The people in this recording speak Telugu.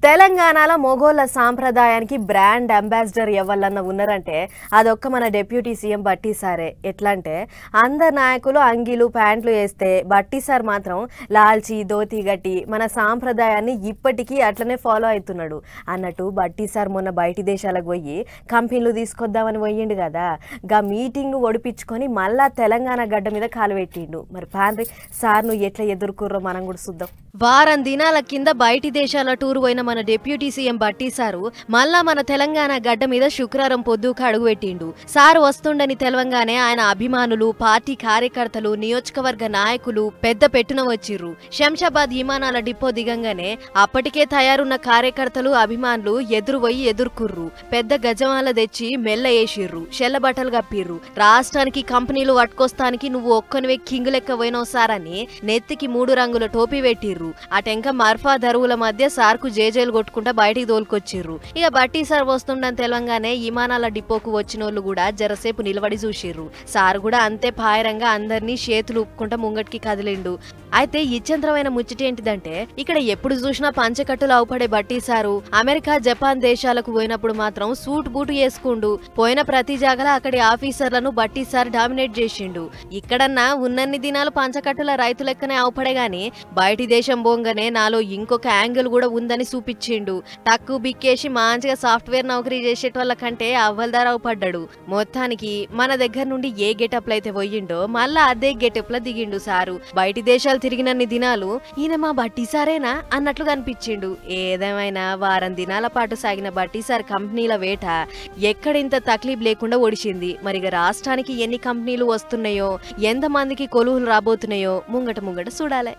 తెలంగాణలో మొగోళ్ళ సాంప్రదాయానికి బ్రాండ్ అంబాసిడర్ ఎవరన్నా ఉన్నారంటే అదొక్క మన డిప్యూటీ సీఎం బట్టి సారే. ఎట్లా అంటే అందరు నాయకులు అంగీలు ప్యాంట్లు వేస్తే బట్టి సార్ మాత్రం లాల్చి ధోతి గట్టి మన సాంప్రదాయాన్ని ఇప్పటికీ అట్లనే ఫాలో అవుతున్నాడు అన్నట్టు బట్టి సార్ మొన్న బయటి దేశాలకు పోయి కంపెనీలు తీసుకొద్దామని పోయిండు కదా. గా మీటింగ్ ఒడిపించుకొని మళ్ళా తెలంగాణ గడ్డ మీద కాలు పెట్టిండు. మరి పాండ్రి సార్ నువ్వు ఎట్లా ఎదుర్కొర్రో మనం కూడా చూద్దాం. వారం దినాల కింద బయటి దేశాల టూర్ పోయిన మన డిప్యూటీ సీఎం బట్టి సారు మళ్ళా మన తెలంగాణ గడ్డ మీద శుక్రవారం పొద్దుకు అడుగుపెట్టిండు. సారు వస్తుండని తెలవంగానే ఆయన అభిమానులు, పార్టీ కార్యకర్తలు, నియోజకవర్గ నాయకులు పెద్ద పెట్టున వచ్చిర్రు. శంషాబాద్ విమానాల డిపో దిగంగానే అప్పటికే తయారున్న కార్యకర్తలు, అభిమానులు ఎదురుపోయి ఎదుర్కుర్రు. పెద్ద గజమాల తెచ్చి మెల్ల వేసిర్రు, చెల్ల బట్టలు కప్పిర్రు. రాష్ట్రానికి కంపెనీలు పట్టుకొస్తానికి నువ్వు ఒక్కనివే కింగ్ లెక్క పోయినావు సార్ అని నెత్తికి 3 రంగుల టోపీ పెట్టిర్రు. అటెంక మర్ఫా దరువుల మధ్య సార్కు జేజేలు కొట్టుకుంటా బయటికి తోలుకొచ్చిర్రు. ఇక బట్టి సార్ వస్తుండని తెలంగానే విమానాల డిపోకు వచ్చినోళ్ళు కూడా జరసేపు నిలబడి చూసిర్రు. సార్ కూడా అంతే పాయరంగా అందరినీ చేతులు ఊపుకుంటా ముంగటికి కదిలిండు. అయితే ఇచ్చంత్రమైన ముచ్చటేంటిదంటే ఇక్కడ ఎప్పుడు చూసినా పంచకట్టులు అవుపడే బట్టి సారు అమెరికా, జపాన్ దేశాలకు పోయినప్పుడు మాత్రం సూట్ బూటు వేసుకుండు. పోయిన ప్రతి జాగల అక్కడి ఆఫీసర్లను బట్టి సార్ డామినేట్ చేసిండు. ఇక్కడన్నా ఉన్నన్ని దినాలు పంచకట్టుల రైతు లెక్కనే అవుపడే గాని బయటి దేశం బోంగనే నాలో ఇంకొక యాంగిల్ కూడా ఉందని చూపించిండు. టక్కు బిక్కేసి మంచిగా సాఫ్ట్వేర్ నౌకరీ చేసేటోళ్ళ కంటే అవ్వల్దారావు పడ్డాడు. మొత్తానికి మన దగ్గర నుండి ఏ గెటప్లు అయితే పోయిండో మళ్ళా అదే గెటప్ ల దిగిండు సారు. బయటి దేశాలు తిరిగినన్ని దినాలు ఈయన మా బట్టి సారేనా అన్నట్లు కనిపించిండు. ఏదేమైనా వారం దినాల పాటు సాగిన బట్టి సార్ కంపెనీల వేట ఎక్కడింత తక్లీఫ్ లేకుండా ఒడిచింది. మరిగా రాష్ట్రానికి ఎన్ని కంపెనీలు వస్తున్నాయో, ఎంతమందికి కొలువులు రాబోతున్నాయో ముంగట చూడాలి.